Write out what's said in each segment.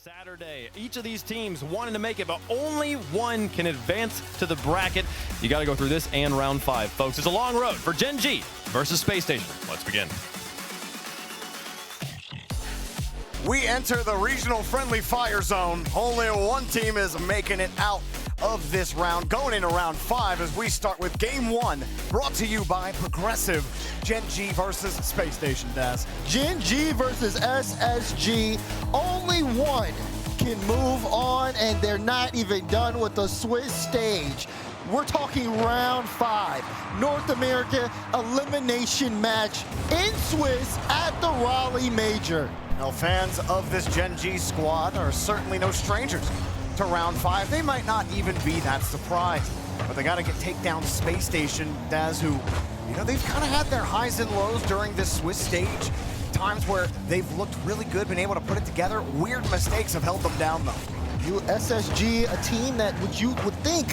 Saturday. Each of these teams wanting to make it, but only one can advance to the bracket. You got to go through this and round 5, folks. It's a long road for Gen G versus Space Station. Let's begin. We enter the regional friendly fire zone. Only one team is making it out of this round, going into round 5 as we start with game 1, brought to you by Progressive. Gen G versus Space Station, Daz. Gen G versus SSG. Only one can move on, and they're not even done with the Swiss stage. We're talking round 5, North America elimination match in Swiss at the Raleigh Major. Now, fans of this Gen G squad are certainly no strangers to round 5. They might not even be that surprised, but they got to take down Space Station, Daz, who, you know, they've kind of had their highs and lows during this Swiss stage. Times where they've looked really good, been able to put it together. Weird mistakes have held them down, though. SSG, a team that you would think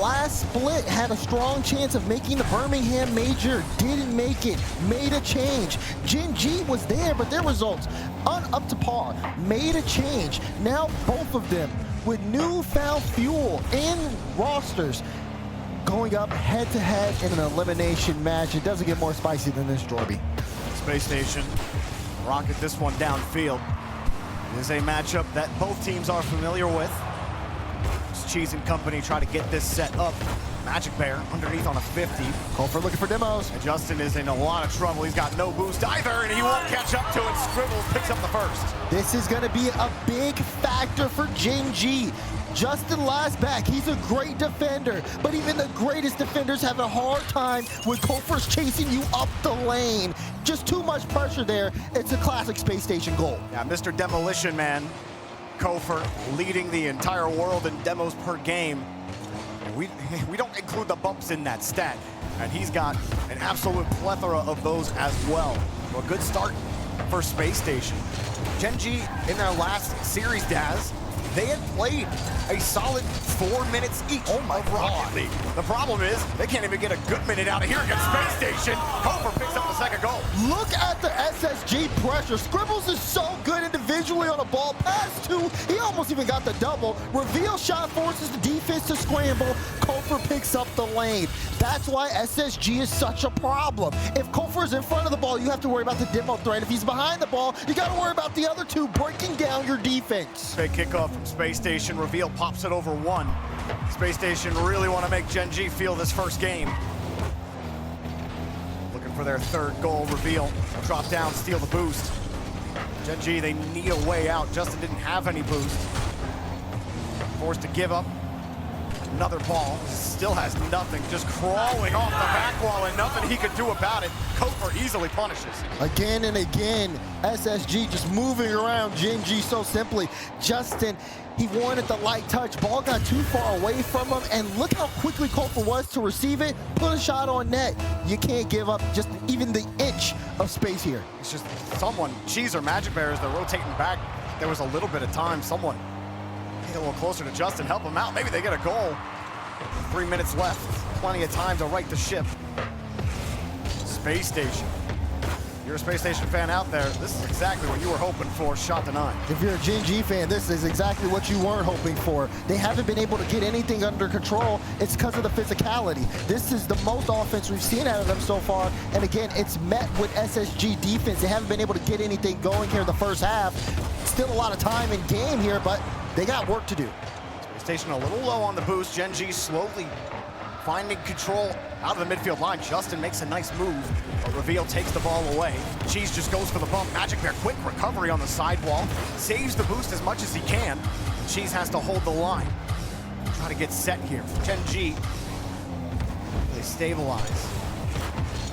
last split had a strong chance of making the Birmingham Major, didn't make it, made a change. Gen G was there, but their results up to par, made a change. Now both of them with newfound fuel in rosters going up head-to-head in an elimination match. It doesn't get more spicy than this, Jorby. Space Station rocket this one downfield. It is a matchup that both teams are familiar with. Cheese and company try to get this set up. Magic Bear underneath on a 50. Kofer looking for demos. And Justin is in a lot of trouble. He's got no boost either, and he won't catch up to it. Scribbles picks up the first. This is going to be a big factor for Gen G. Justin last back, he's a great defender, but even the greatest defenders have a hard time when Kofer's chasing you up the lane. Just too much pressure there. It's a classic Space Station goal. Yeah, Mr. Demolition Man, Kofer, leading the entire world in demos per game. We don't include the bumps in that stat, and he's got an absolute plethora of those as well. Well, a good start for Space Station. Gen G in their last series, Daz, they had played a solid 4 minutes each. Oh my God. League. The problem is they can't even get a good minute out of here against Space Station. Kofer picks up the second goal. Look at the SSG pressure. Scribbles is so good individually on a ball. Pass 2, he almost even got the double. Reveal shot forces the defense to scramble. Kofer picks up the lane. That's why SSG is such a problem. If Kofer is in front of the ball, you have to worry about the demo threat. If he's behind the ball, you got to worry about the other two breaking down your defense. Big kickoff from Space Station. Reveal pops it over 1. Space Station really want to make Gen G feel this first game. Looking for their third goal. Reveal, drop down, steal the boost. Gen G, they need a way out. Justin didn't have any boost. Forced to give up. Another ball, still has nothing, just crawling off the back wall and nothing he could do about it. Kofer easily punishes. Again and again, SSG just moving around Gen G so simply. Justin, he wanted the light touch, ball got too far away from him, and look how quickly Kofer was to receive it, put a shot on net. You can't give up just even the inch of space here. It's just someone, Cheese or Magic Bear, as they're rotating back, there was a little bit of time, someone get a little closer to Justin, help him out. Maybe they get a goal. 3 minutes left, plenty of time to right the ship. Space Station. You're a Space Station fan out there, this is exactly what you were hoping for, shot denied. If you're a Gen G fan, this is exactly what you weren't hoping for. They haven't been able to get anything under control. It's because of the physicality. This is the most offense we've seen out of them so far, and again, it's met with SSG defense. They haven't been able to get anything going here in the first half. Still a lot of time in game here, but they got work to do. Space Station a little low on the boost. Gen G slowly finding control out of the midfield line. Justin makes a nice move, but Reveal takes the ball away. Cheese just goes for the bump. Magic Bear, quick recovery on the sidewall. Saves the boost as much as he can. Cheese has to hold the line. Try to get set here. Gen G, they stabilize.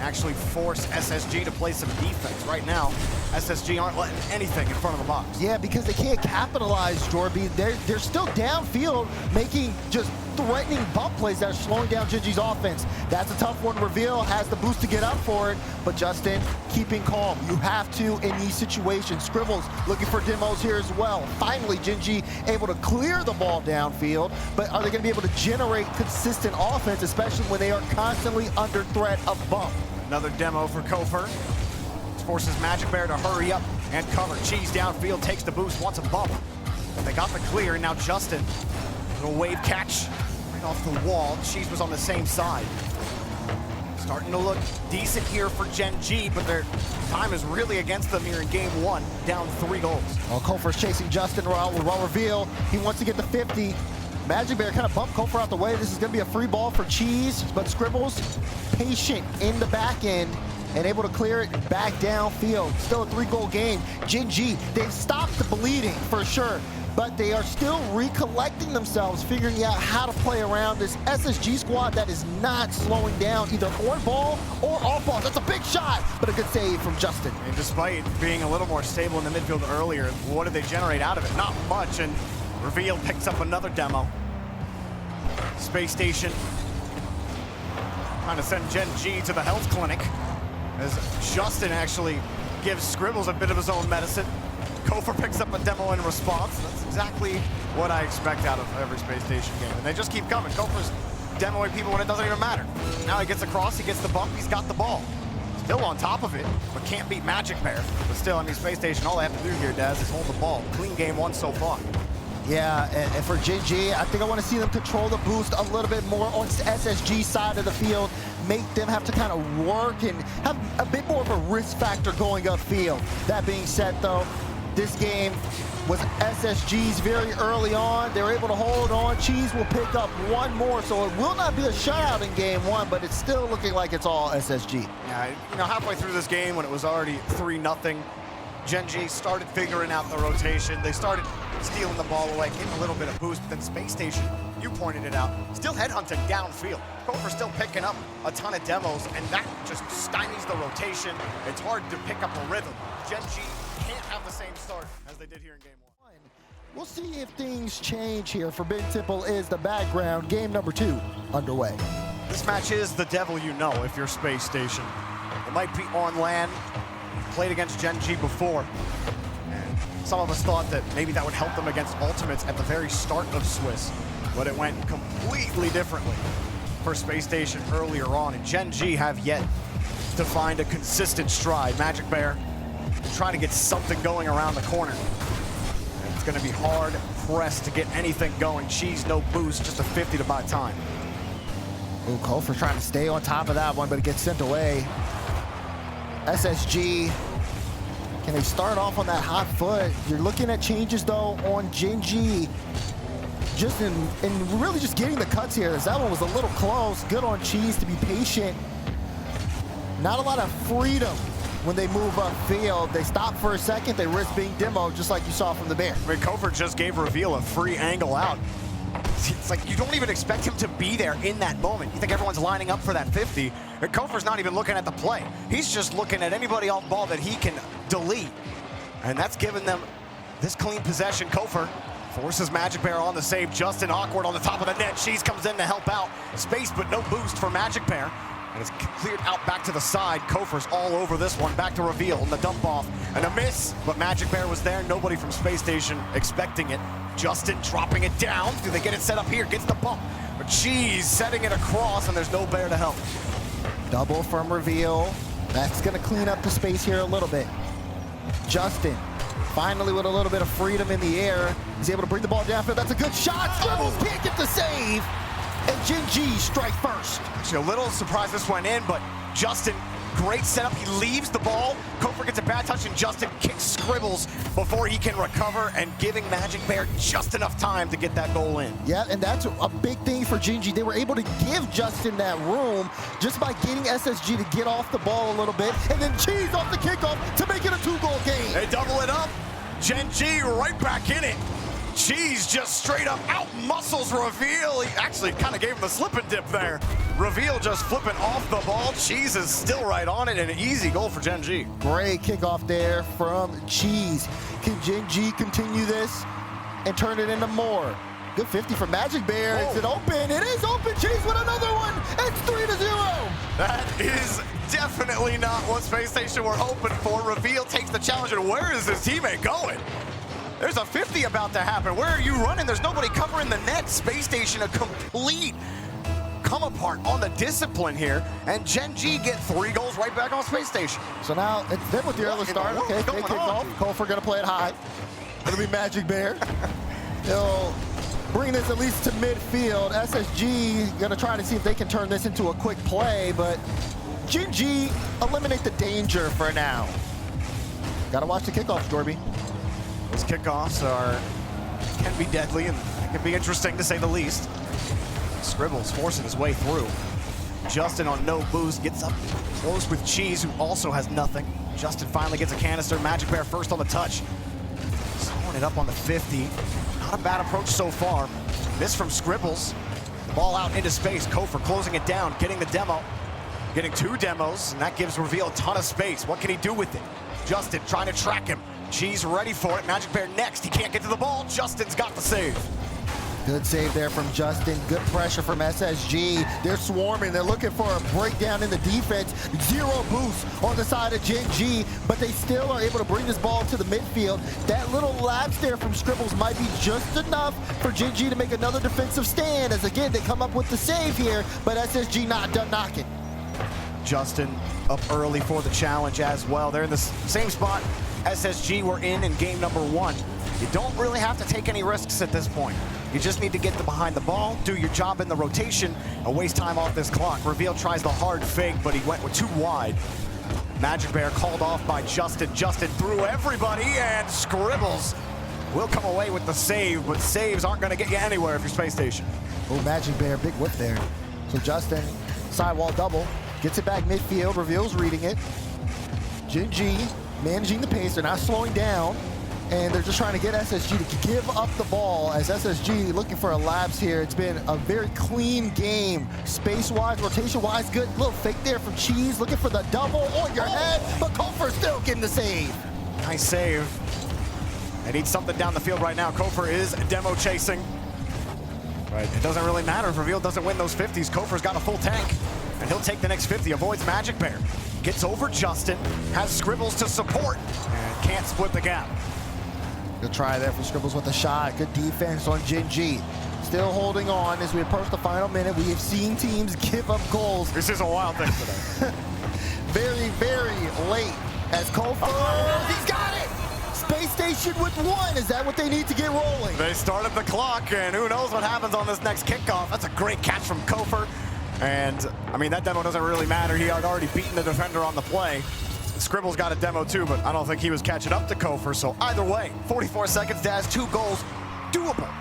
Actually force SSG to play some defense. Right now, SSG aren't letting anything in front of the box. Yeah, because they can't capitalize, Jorby. They're still downfield, making just threatening bump plays that are slowing down Gen G's offense. That's a tough one. Reveal has the boost to get up for it, but Justin keeping calm. You have to in these situations. Scribbles looking for demos here as well. Finally, Gen G able to clear the ball downfield, but are they going to be able to generate consistent offense, especially when they are constantly under threat of bump? Another demo for Kofer. Forces Magic Bear to hurry up and cover. Cheese downfield, takes the boost, wants a bump. But they got the clear, and now Justin, little wave catch right off the wall. Cheese was on the same side. Starting to look decent here for Gen G, but their time is really against them here in game one, down 3 goals. Well, Kofor's chasing Justin raw reveal. He wants to get the 50. Magic Bear kind of bumped Kofor out the way. This is going to be a free ball for Cheese, but Scribbles patient in the back end and able to clear it back downfield. Still a 3-goal game. Gen G, they've stopped the bleeding for sure, but they are still recollecting themselves, figuring out how to play around this SSG squad that is not slowing down either on ball or off ball. That's a big shot, but a good save from Justin. And despite being a little more stable in the midfield earlier, what did they generate out of it? Not much, and Reveal picks up another demo. Space Station trying to send Gen G to the health clinic as Justin actually gives Scribbles a bit of his own medicine. Kofor picks up a demo in response. That's exactly what I expect out of every Space Station game. And they just keep coming. Kofor's demoing people when it doesn't even matter. Now he gets across, he gets the bump, he's got the ball. Still on top of it, but can't beat Magic Bear. But still, I mean, Space Station, all they have to do here, Daz, is hold the ball. Clean game one so far. Yeah, and for Gen G, I think I want to see them control the boost a little bit more on SSG side of the field, make them have to kind of work and have a bit more of a risk factor going upfield. That being said, though, this game was SSG's very early on. They were able to hold on. Cheese will pick up one more, so it will not be a shutout in game one, but it's still looking like it's all SSG. Yeah, you know, halfway through this game when it was already 3-0, Gen G started figuring out the rotation. They started stealing the ball away, getting a little bit of boost, but then Space Station, you pointed it out, still headhunting downfield. Kofor still picking up a ton of demos, and that just stymies the rotation. It's hard to pick up a rhythm. Gen G can't have the same start as they did here in game one. We'll see if things change here. Forbidden Temple is the background. Game number 2 underway. This match is the devil you know if you're Space Station. It might be on land. You've played against Gen G before. And some of us thought that maybe that would help them against Ultimates at the very start of Swiss. But it went completely differently for Space Station earlier on. And Gen G have yet to find a consistent stride. Magic Bear trying to get something going around the corner. And it's going to be hard pressed to get anything going. Cheese, no boost, just a 50 to buy time. Ooh, Kofor trying to stay on top of that one, but it gets sent away. SSG, can they start off on that hot foot? You're looking at changes, though, on Gen G. Just in really just getting the cuts here. That one was a little close. Good on Cheese to be patient. Not a lot of freedom when they move upfield. They stop for a second, they risk being demoed, just like you saw from the Bear. I mean, Kofor just gave Reveal a free angle out. It's like you don't even expect him to be there in that moment. You think everyone's lining up for that 50, and Kofor's not even looking at the play. He's just looking at anybody off ball that he can delete. And that's given them this clean possession. Kofor forces Magic Bear on the save. Justin awkward on the top of the net. Cheese comes in to help out. Space, but no boost for Magic Bear. And it's cleared out back to the side. Kofor's all over this one. Back to Reveal and the dump off. And a miss, but Magic Bear was there. Nobody from Space Station expecting it. Justin dropping it down. Do they get it set up here? Gets the bump. But Cheese setting it across, and there's no Bear to help. Double from Reveal. That's gonna clean up the space here a little bit. Justin, finally with a little bit of freedom in the air, he's able to bring the ball downfield. That's a good shot. Scribbles can't get the save. And Gen G strike first. Actually, a little surprised this went in, but Justin, great setup. He leaves the ball. Kofor gets a bad touch, and Justin kicks Scribbles before he can recover, and giving Magic Bear just enough time to get that goal in. Yeah, and that's a big thing for Gen G. They were able to give Justin that room just by getting SSG to get off the ball a little bit, and then Cheese off the kickoff to make it a 2-goal game. They double it up. Gen G right back in it. Cheese just straight up out-muscles Reveal. He actually kind of gave him the slip and dip there. Reveal just flipping off the ball. Cheese is still right on it, and an easy goal for Gen G. Great kickoff there from Cheese. Can Gen G continue this and turn it into more? Good 50 for Magic Bear. Whoa. Is it open? It is open. Cheese with another one. It's 3-0. That is definitely not what Space Station were hoping for. Reveal takes the challenge, and where is his teammate going? There's a 50 about to happen. Where are you running? There's nobody covering the net. Space Station, a complete come apart on the discipline here. And Gen G get 3 goals right back on Space Station. So now it's them with the early start. Okay, they kick off. Kofor gonna play it high. It'll be Magic Bear. They'll bring this at least to midfield. SSG gonna try to see if they can turn this into a quick play, but GENG eliminate the danger for now. Gotta watch the kickoffs, Dorby. Those kickoffs can be deadly and it can be interesting to say the least. Scribbles forcing his way through. Justin on no boost gets up close with Cheese, who also has nothing. Justin finally gets a canister. Magic Bear first on the touch. Slowing it up on the 50. Not a bad approach so far. Miss from Scribbles. Ball out into space. Kofor closing it down, getting the demo. Getting 2 demos, and that gives Reveal a ton of space. What can he do with it? Justin trying to track him. Cheese ready for it. Magic Bear next. He can't get to the ball. Justin's got the save. Good save there from Justin. Good pressure from SSG. They're swarming. They're looking for a breakdown in the defense. 0 boost on the side of GENG, but they still are able to bring this ball to the midfield. That little lapse there from Scribbles might be just enough for GENG to make another defensive stand, as again, they come up with the save here, but SSG not done knocking. Justin up early for the challenge as well. They're in the same spot SSG were in game number 1. You don't really have to take any risks at this point. You just need to get behind the ball, do your job in the rotation, and waste time off this clock. Reveal tries the hard fake, but he went with too wide. Magic Bear called off by Justin. Justin threw everybody, and Scribbles will come away with the save, but saves aren't going to get you anywhere if you're Space Station. Oh, Magic Bear, big whip there. So Justin, sidewall double, gets it back midfield. Reveal's reading it. GENG managing the pace. They're not slowing down. And they're just trying to get SSG to give up the ball, as SSG looking for a lapse here. It's been a very clean game. Space-wise, rotation-wise, good little fake there from Cheese, looking for the double on your head, but Kofor still getting the save. Nice save. They need something down the field right now. Kofor is demo chasing. Right. It doesn't really matter if Reveal doesn't win those 50s. Kofor's got a full tank, and he'll take the next 50. Avoids Magic Bear. Gets over Justin, has Scribbles to support, and can't split the gap. Good try there from Scribbles with a shot. Good defense on GENG. Still holding on as we approach the final minute. We have seen teams give up goals. This is a wild thing today. Very, very late as Kofor, he's got it! Space Station with 1. Is that what they need to get rolling? They started the clock, and who knows what happens on this next kickoff. That's a great catch from Kofor. And, I mean, that demo doesn't really matter. He had already beaten the defender on the play. Scribbles got a demo too, but I don't think he was catching up to Kofor. So either way, 44 seconds, Daz, 2 goals, doable.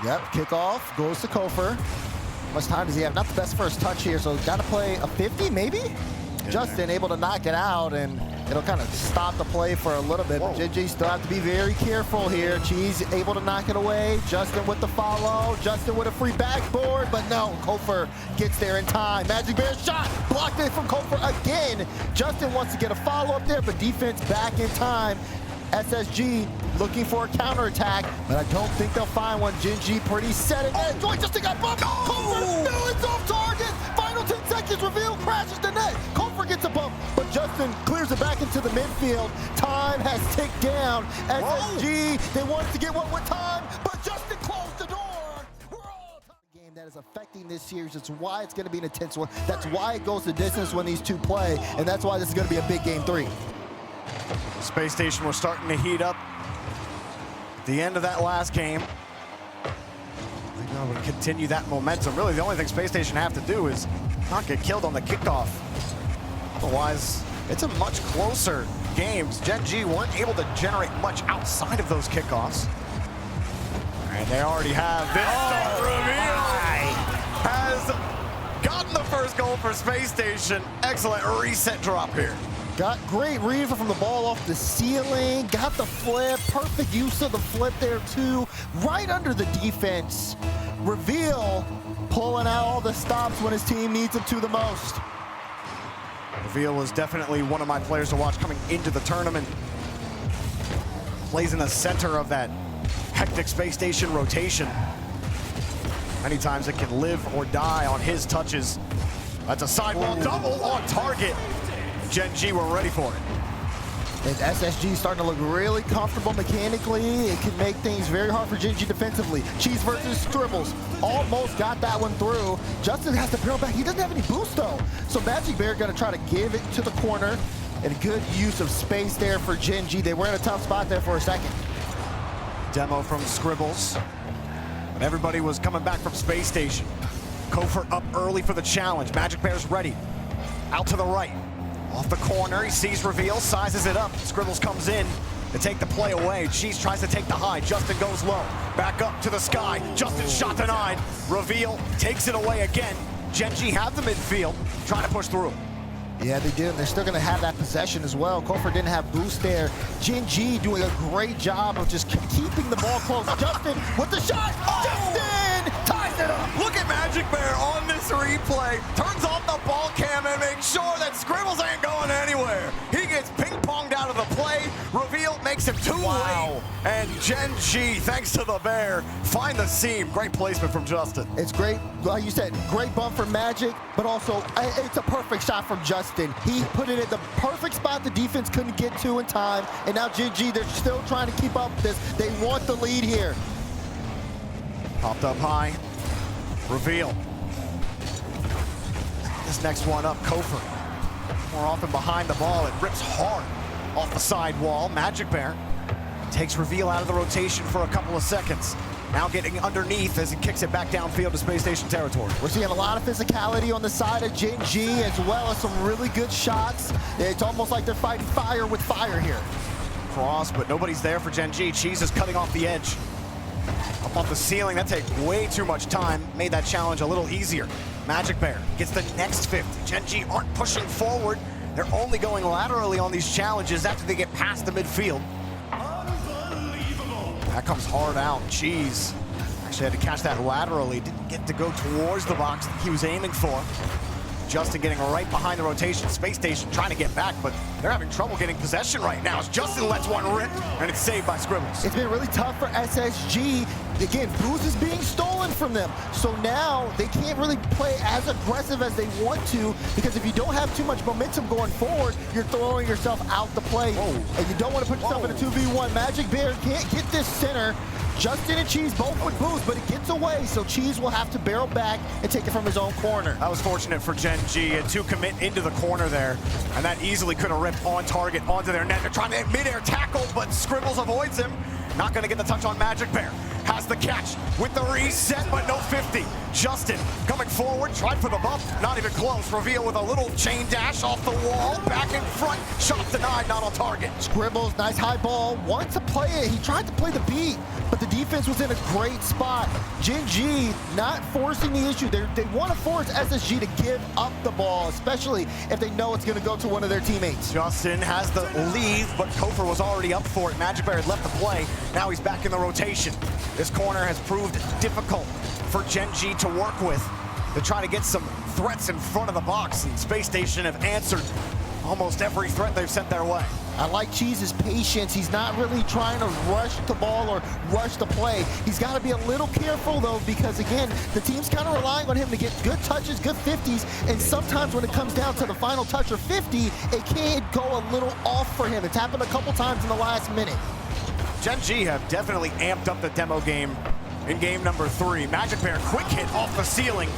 Yep, kickoff goes to Kofor. How much time does he have? Not the best first touch here, so got to play a 50 maybe? Justin able to knock it out, and it'll kind of stop the play for a little bit. But GENG still have to be very careful here. Cheese able to knock it away. Justin with the follow. Justin with a free backboard, but no, Kofor gets there in time. Magic Bear shot, blocked it from Kofor again. Justin wants to get a follow up there, but defense back in time. SSG looking for a counterattack, but I don't think they'll find one. GENG pretty set it. Oh, Joy Justin got bumped. Kofor, no, it's off target. Final 10 seconds, Reveal crashes the net. Kofor gets a bump, but Justin clears it back into the midfield. Time has ticked down. SSG, they want to get one with time, but Justin closed the door. We're all game that is affecting this series. It's why it's going to be an intense one. That's why it goes the distance when these two play, and that's why this is going to be a big game 3. Space Station, we're starting to heat up. The end of that last game. They're going to continue that momentum. Really, the only thing Space Station have to do is not get killed on the kickoff. Otherwise, it's a much closer game. GENG weren't able to generate much outside of those kickoffs. And they already have this. Reveal has gotten the first goal for Space Station. Excellent reset drop here. Got great read from the ball off the ceiling, got the flip, perfect use of the flip there too, right under the defense. Reveal pulling out all the stops when his team needs him to the most. Reveal was definitely one of my players to watch coming into the tournament. Plays in the center of that hectic Space Station rotation. Many times it can live or die on his touches. That's a sidewall double on target. GENG were ready for it. And SSG starting to look really comfortable mechanically. It can make things very hard for GENG defensively. Cheese versus Scribbles. Almost got that one through. Justin has to barrel back. He doesn't have any boost though. So Magic Bear gonna try to give it to the corner. And good use of space there for GENG. They were in a tough spot there for a second. Demo from Scribbles. But everybody was coming back from Space Station. Kofor up early for the challenge. Magic Bear's ready. Out to the right. Off the corner, he sees Reveal, sizes it up. Scribbles comes in to take the play away. Cheese tries to take the high. Justin goes low. Back up to the sky. Justin shot denied. Reveal takes it away again. GENG have the midfield, trying to push through. Yeah, they did. They're still going to have that possession as well. Kofor didn't have boost there. GENG doing a great job of just keeping the ball close. Justin with the shot. Oh! Justin ties it up. Look at Magic Bear on this replay. Turns off the ball cam and makes sure that Scribbles ain't going anywhere. He gets ping-ponged out of the play. Reveal makes him too late. And GENG, thanks to the Bear, find the seam. Great placement from Justin. It's great, like you said, great bump for Magic, but also it's a perfect shot from Justin. He put it in the perfect spot the defense couldn't get to in time, and now GENG, they're still trying to keep up with this. They want the lead here. Popped up high. Reveal. This next one up, Kofor. More often behind the ball. It rips hard off the side wall. Magic Bear takes Reveal out of the rotation for a couple of seconds. Now getting underneath as he kicks it back downfield to Space Station territory. We're seeing a lot of physicality on the side of GENG, as well as some really good shots. It's almost like they're fighting fire with fire here. Cross, but nobody's there for GENG. Cheese is cutting off the edge. Up off the ceiling, that takes way too much time. Made that challenge a little easier. Magic Bear gets the next 50. GENG aren't pushing forward. They're only going laterally on these challenges after they get past the midfield. That comes hard out. Cheese actually had to catch that laterally. Didn't get to go towards the box that he was aiming for. Justin getting right behind the rotation. Space Station trying to get back, but they're having trouble getting possession right now as Justin lets one rip, and it's saved by Scribbles. It's been really tough for SSG. Again, boost is being stolen from them. So now they can't really play as aggressive as they want to, because if you don't have too much momentum going forward, you're throwing yourself out the play. Whoa. And you don't want to put yourself in a 2v1. Magic Bear can't get this center. Justin and Cheese both with boost, but it gets away, so Cheese will have to barrel back and take it from his own corner. That was fortunate for GENG. Had to commit into the corner there, and that easily could have ripped on target onto their net. They're trying to mid-air tackle, but Scribbles avoids him. Not going to get the touch on Magic Bear. Has the catch with the reset, but no 50. Justin coming forward, tried for the bump, not even close. Reveal with a little chain dash off the wall, back in front, shot denied, not on target. Scribbles, nice high ball, wanted to play it. He tried to play the beat, but the defense was in a great spot. GENG not forcing the issue. They want to force SSG to give up the ball, especially if they know it's going to go to one of their teammates. Justin has the lead, but Kofor was already up for it. Magic Bear had left the play. Now he's back in the rotation. This corner has proved difficult for GENG to work with, to try to get some threats in front of the box, and Space Station have answered almost every threat they've sent their way. I like Cheese's patience. He's not really trying to rush the ball or rush the play. He's got to be a little careful, though, because, again, the team's kind of relying on him to get good touches, good 50s, and sometimes when it comes down to the final touch or 50, it can go a little off for him. It's happened a couple times in the last minute. GENG have definitely amped up the demo game in game number 3. Magic Bear, quick hit off the ceiling,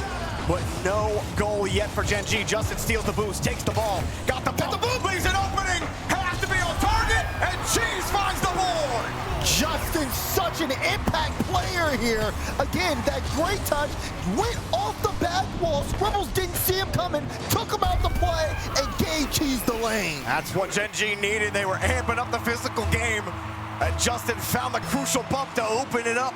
but no goal yet for GENG. Justin steals the boost, takes the ball, got the boom, leaves an opening, has to be on target, and Cheese finds the board. Justin's such an impact player here. Again, that great touch went off the back wall. Scribbles didn't see him coming, took him out the play, and gave Cheese the lane. That's what GENG needed. They were amping up the physical game, and Justin found the crucial bump to open it up.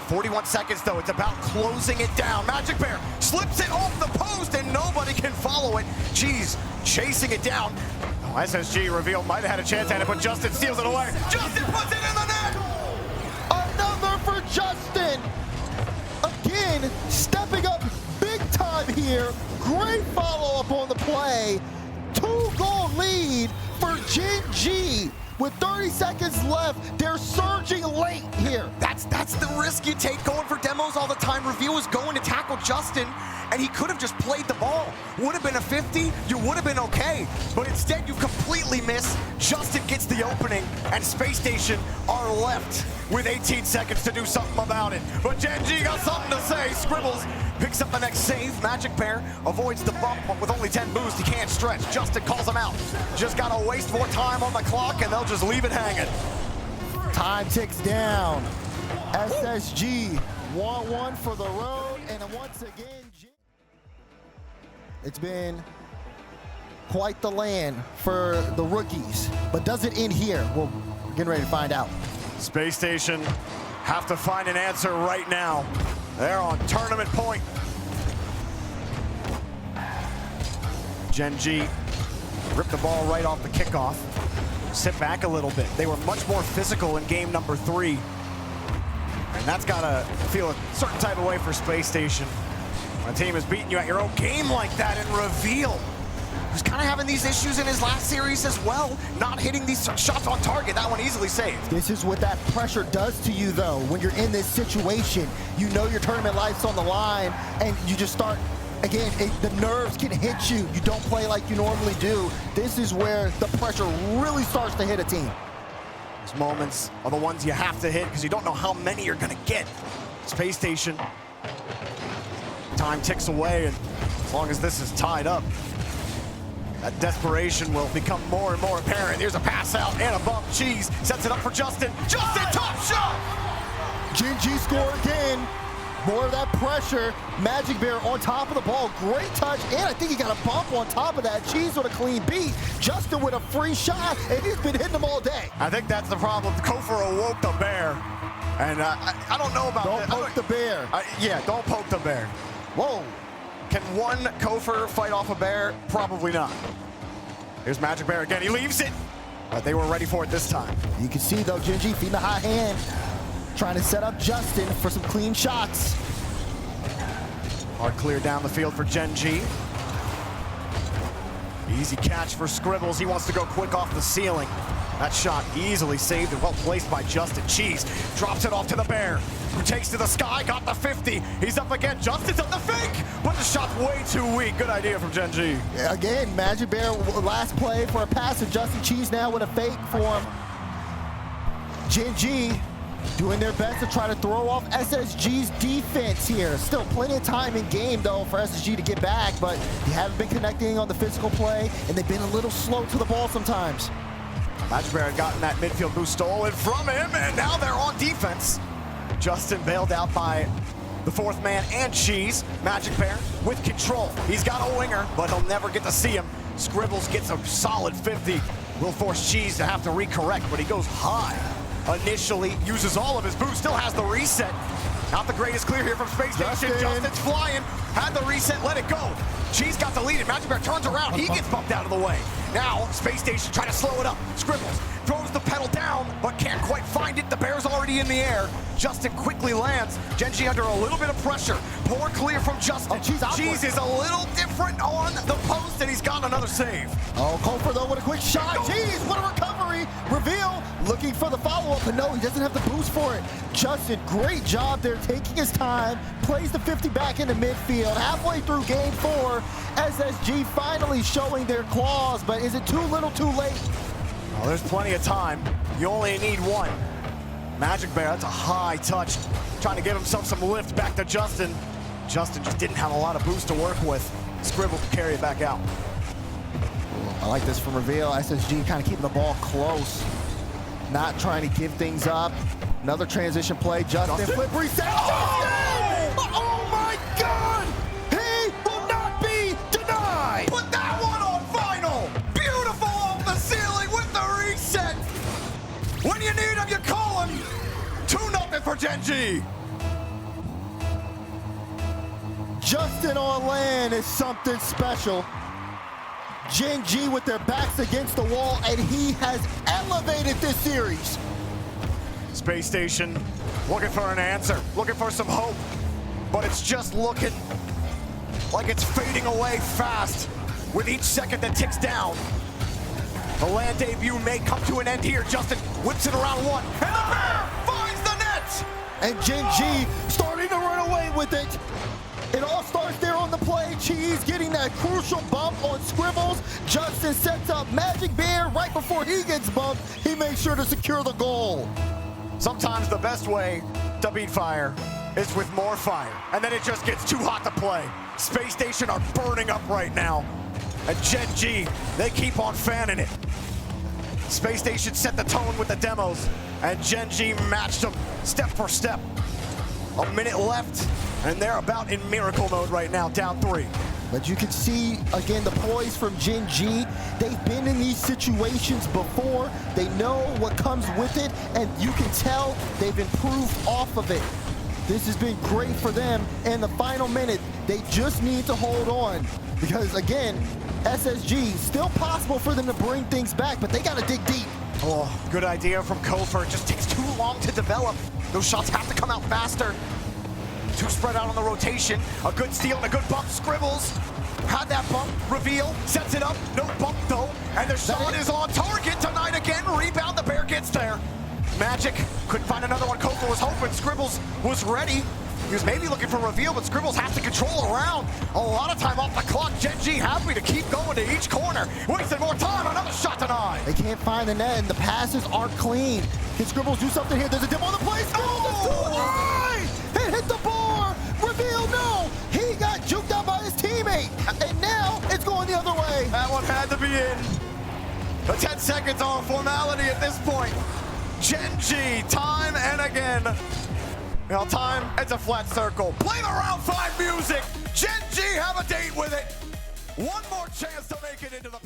41 seconds, though. It's about closing it down. Magic Bear slips it off the post, and nobody can follow it. Cheese chasing it down. Oh, SSG Reveal might have had a chance at it, but Justin steals it away. Justin puts it in the net! Another for Justin. Again, stepping up big time here. Great follow-up on the play. 2-goal lead for GENG. With 30 seconds left, they're surging late here. That's the risk you take going for demos all the time. Reveal was going to tackle Justin, and he could have just played the ball. Would have been a 50, you would have been okay. But instead, you completely miss. Justin gets the opening, and Space Station are left with 18 seconds to do something about it. But GENG got something to say. Scribbles picks up the next save. Magic Bear avoids the bump, but with only 10 moves, he can't stretch. Justin calls him out. Just gotta waste more time on the clock, and they'll just leave it hanging. Time ticks down. SSG 1-1 for the road, and once again, it's been quite the land for the rookies, but does it end here? Well, we're getting ready to find out. Space Station have to find an answer right now. They're on tournament point. GENG ripped the ball right off the kickoff. Sit back a little bit. They were much more physical in game number 3. And that's gotta feel a certain type of way for Space Station. When a team is beating you at your own game like that in reveal. He's kind of having these issues in his last series as well. Not hitting these shots on target. That one easily saved. This is what that pressure does to you, though. When you're in this situation, you know your tournament life's on the line, and you just start, again, the nerves can hit you. You don't play like you normally do. This is where the pressure really starts to hit a team. Those moments are the ones you have to hit because you don't know how many you're going to get. Space Station. Time ticks away, and as long as this is tied up, that desperation will become more and more apparent. Here's a pass out and a bump. Cheese sets it up for Justin. Justin, top shot! GENG score again. More of that pressure. Magic Bear on top of the ball. Great touch, and I think he got a bump on top of that. Cheese with a clean beat. Justin with a free shot, and he's been hitting them all day. I think that's the problem. Kofor awoke the bear. And I don't know about that. Don't poke the bear. Yeah, don't poke the bear. Whoa. Can one Kofor fight off a bear? Probably not. Here's Magic Bear again. He leaves it, but they were ready for it this time. You can see, though, GENG feeding the high hand, trying to set up Justin for some clean shots. Hard clear down the field for GENG. Easy catch for Scribbles. He wants to go quick off the ceiling. That shot easily saved and well placed by Justin. Cheese drops it off to the bear, who takes to the sky, got the 50. He's up again. Justin's on the fake, but the shot's way too weak. Good idea from GENG. Again, Magic Bear last play for a pass to Justin. Cheese now with a fake for him. GENG doing their best to try to throw off SSG's defense here. Still plenty of time in game, though, for SSG to get back, but they haven't been connecting on the physical play, and they've been a little slow to the ball sometimes. Magic Bear had gotten that midfield boost stolen from him, and now they're on defense. Justin bailed out by the 4th man and Cheese. Magic Bear with control. He's got a winger, but he'll never get to see him. Scribbles gets a solid 50. Will force Cheese to have to recorrect, but he goes high. Initially, uses all of his boost, still has the reset. Not the greatest clear here from Space Station. Justin's flying, had the reset, let it go. Cheese got the lead, and Magic Bear turns around. He gets bumped out of the way. Now, Space Station trying to slow it up. Scribbles throws the pedal down, but can't quite find it. The Bear's already in the air. Justin quickly lands. GENG under a little bit of pressure. Poor clear from Justin. Cheese is a little different on the post, and he's got another save. Oh, Kofor, though, with a quick shot. Cheese, what a recovery. Reveal, looking for the follow-up, but no, he doesn't have the boost for it. Justin, great job there, taking his time, plays the 50 back into midfield. Halfway through game 4, SSG finally showing their claws, but is it too little too late? Oh, there's plenty of time. You only need one. Magic Bear, that's a high touch. Trying to give himself some lift back to Justin. Justin just didn't have a lot of boost to work with. Scribble to carry it back out. I like this from Reveal. SSG kind of keeping the ball close. Not trying to give things up. Another transition play. Justin flip reset. Oh! Oh my God! He will not be denied! Put that one on final! Beautiful off the ceiling with the reset! When you need him, you call him! 2-0 for GENG! Justin on land is something special. GENG with their backs against the wall, and he has elevated this series. Space Station looking for an answer, looking for some hope, but it's just looking like it's fading away fast with each second that ticks down. The land debut may come to an end here. Justin whips it around one, and the Bear finds the net! And GENG starting to run away with it. It all starts there on the play. Cheese getting that crucial bump on Scribbles. Justin sets up Magic Bear right before he gets bumped. He makes sure to secure the goal. Sometimes the best way to beat fire is with more fire, and then it just gets too hot to play. Space Station are burning up right now, and GENG, they keep on fanning it. Space Station set the tone with the demos. and GENG matched them step for step. A minute left, and they're about in miracle mode right now, down 3. But you can see, again, the poise from GENG. They've been in these situations before. They know what comes with it, and you can tell they've improved off of it. This has been great for them. In the final minute, they just need to hold on. Because, again, SSG, still possible for them to bring things back, but they got to dig deep. Oh, good idea from Kofer. It just takes too long to develop. Those shots have to come out faster. Too spread out on the rotation. A good steal and a good bump. Scribbles had that bump. Reveal, sets it up. No bump though. And the shot is on target tonight again. Rebound, the bear gets there. Magic couldn't find another one. Kofer was hoping. Scribbles was ready. He was maybe looking for Reveal, but Scribbles has to control around. A lot of time off the clock. GENG happy to keep going to each corner. Wasting more time. Another shot denied. They can't find the net, and the passes aren't clean. Can Scribbles do something here? There's a dip on the play. Scribbles is too high! It hit the bar. Reveal, no! He got juked out by his teammate, and now it's going the other way. That one had to be in. The 10 seconds are a formality at this point. GENG, time and again. Now time, it's a flat circle. Play the round 5 music. GENG have a date with it. One more chance to make it into the